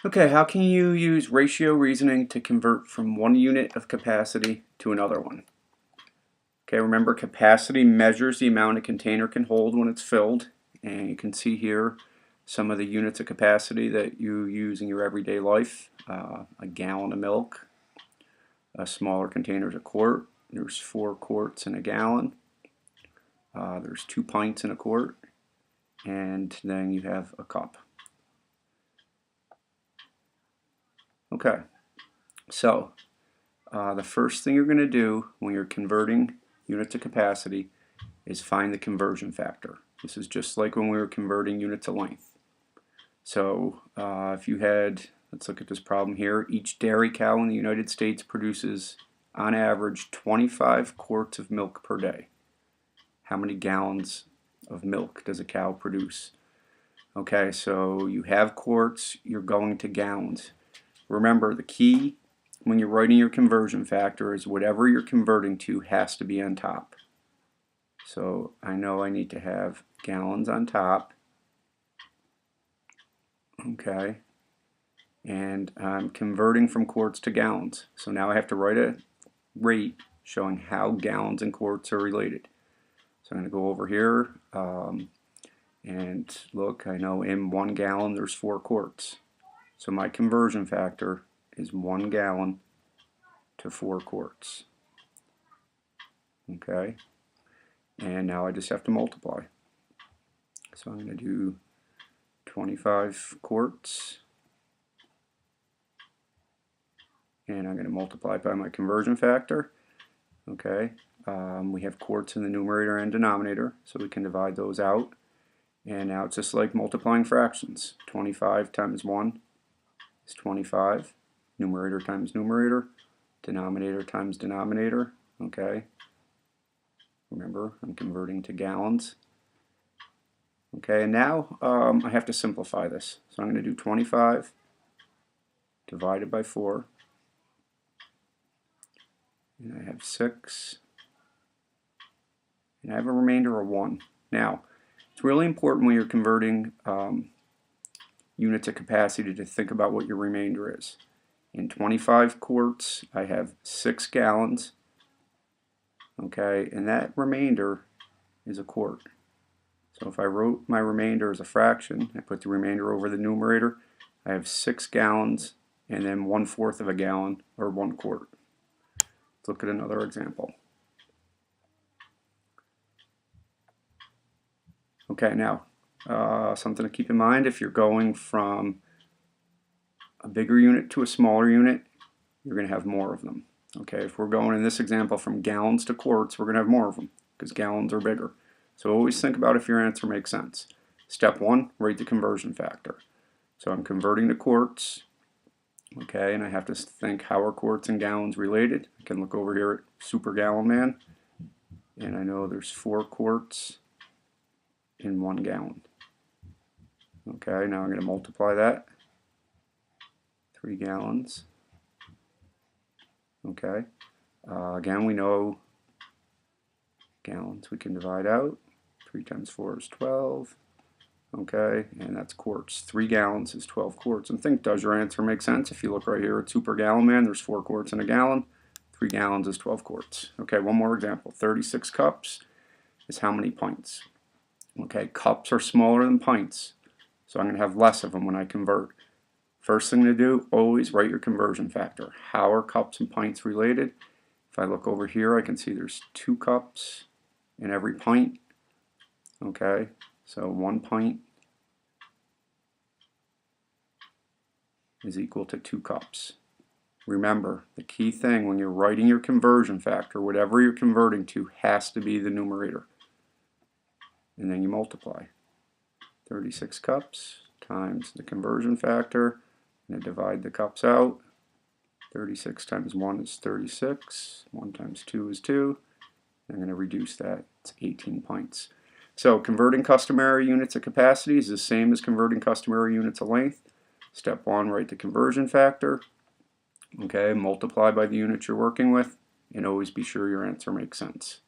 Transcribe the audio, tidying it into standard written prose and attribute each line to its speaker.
Speaker 1: Okay, how can you use ratio reasoning to convert from one unit of capacity to another one? Okay, remember capacity measures the amount a container can hold when it's filled, and you can see here some of the units of capacity that you use in your everyday life. A gallon of milk, a smaller container is a quart, there's 4 quarts in a gallon, there's 2 pints in a quart, and then you have a cup. Okay, so the first thing you're going to do when you're converting units of capacity is find the conversion factor. This is just like when we were converting units of length. So if you had, let's look at this problem here, each dairy cow in the United States produces on average 25 quarts of milk per day. How many gallons of milk does a cow produce? Okay, so you have quarts, you're going to gallons. Remember, the key when you're writing your conversion factor is whatever you're converting to has to be on top. So I know I need to have gallons on top. Okay, and I'm converting from quarts to gallons. So now I have to write a rate showing how gallons and quarts are related. So I'm going to go over here and look, I know in 1 gallon there's 4 quarts. So my conversion factor is 1 gallon to 4 quarts. Okay, and now I just have to multiply. So I'm going to do 25 quarts, and I'm going to multiply by my conversion factor. Okay, we have quarts in the numerator and denominator, so we can divide those out. And now it's just like multiplying fractions. 25 times 1 is 25. Numerator times numerator. Denominator times denominator. Okay. Remember, I'm converting to gallons. Okay, and now I have to simplify this. So I'm going to do 25 divided by 4. And I have 6. And I have a remainder of 1. Now, it's really important when you're converting units of capacity to think about what your remainder is. In 25 quarts, I have 6 gallons. Okay, and that remainder is a quart. So if I wrote my remainder as a fraction, I put the remainder over the numerator, I have 6 gallons and then 1/4 of a gallon, or 1 quart. Let's look at another example. Okay, now something to keep in mind, if you're going from a bigger unit to a smaller unit, you're going to have more of them. Okay, if we're going in this example from gallons to quarts, we're going to have more of them because gallons are bigger. So always think about if your answer makes sense. Step 1, write the conversion factor. So I'm converting to quarts, okay, and I have to think how are quarts and gallons related. I can look over here at Super Gallon Man, and I know there's 4 quarts in 1 gallon. Okay, now I'm going to multiply that. 3 gallons. Okay, again we know gallons we can divide out. 3 times 4 is 12. Okay, and that's quarts. 3 gallons is 12 quarts. And think, does your answer make sense? If you look right here at Super Gallon Man, there's 4 quarts in a gallon. 3 gallons is 12 quarts. Okay, one more example. 36 cups is how many pints? Okay, cups are smaller than pints, so I'm going to have less of them when I convert. First thing to do, always write your conversion factor. How are cups and pints related? If I look over here, I can see there's 2 cups in every pint. Okay, so 1 pint is equal to 2 cups. Remember, the key thing when you're writing your conversion factor, whatever you're converting to has to be the numerator. And then you multiply. 36 cups times the conversion factor. And divide the cups out. 36 times 1 is 36. 1 times 2 is 2. I'm going to reduce that. It's 18 pints. So converting customary units of capacity is the same as converting customary units of length. Step 1, write the conversion factor. Okay, multiply by the unit you're working with, and always be sure your answer makes sense.